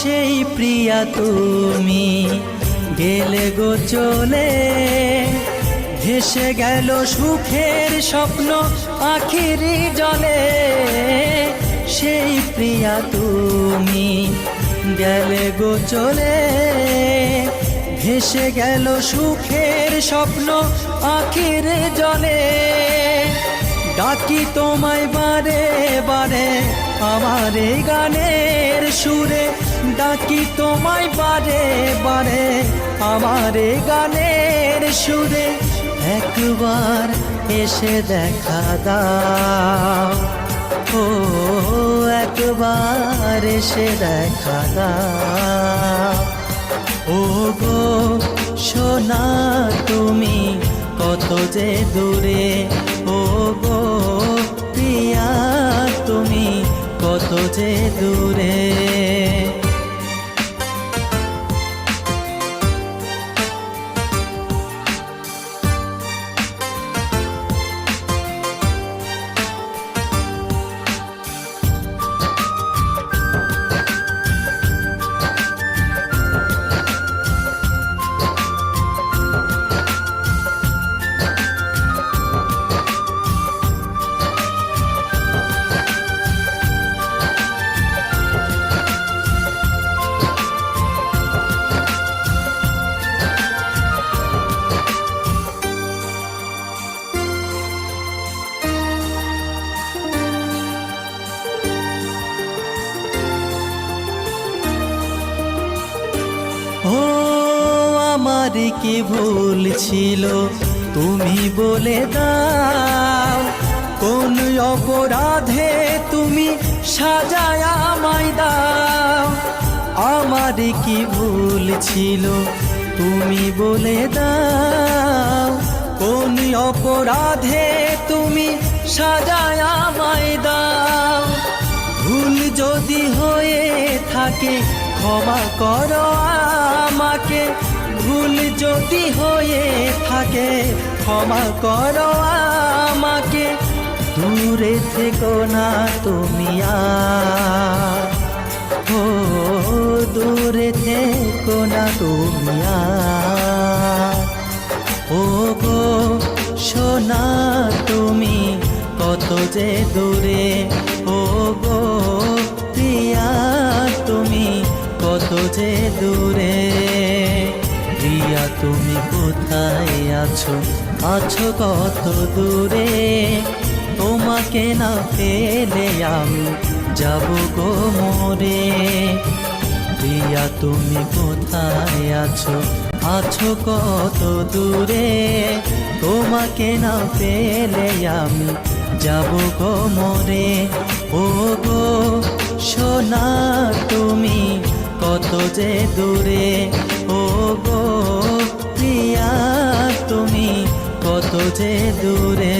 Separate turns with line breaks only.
সেই প্রিয়া তুমি গেলে গো চলে, ভেসে গেল সুখের স্বপ্ন আখিরি জলে। সেই প্রিয়া তুমি গেলে গো চলে, ভেসে গেল সুখের স্বপ্ন আখিরি জলে। ডাকি তোমায় বারে বারে আমার এই গানের সুরে, ডাকি তোমায় বারে বারে আমার এই গানের সুরে। একবার এসে দেখা দাও, ও একবার এসে দেখা দাও। ও গো সোনা তুমি কত যে দূরে, ও গো প্রিয়া তুমি কত যে দূরে। ও আমার কি ভুল ছিল তুমি বলে দাও, কোন অপরাধে তুমি সাজায় আমায় দাও। আমার কি ভুল ছিল তুমি বলে দাও, কোন অপরাধে তুমি সাজায় আমায় দাও। ভুল যদি হয়ে থাকে ক্ষমা করো আমাকে, ভুল যদি হয়ে থাকে ক্ষমা করো আমাকে। দূরে থেকো না তুমি আর, ও দূরে থেকো না তুমি আর। ও গো সোনা তুমি কত যে দূরে, ও গো প্রিয়া তুমি কত যে দূরে। প্রিয়া তুমি কোথায় আছো, আছো কত দূরে। তোমাকে না পেলে আমি যাব গো মরে। প্রিয়া তুমি কোথায় আছো, আছো কত দূরে। তোমাকে না পেলে আমি যাব গো মরে। ও গো সোনা তুমি কত যে দূরে, ও গো প্রিয়া তুমি কত যে দূরে।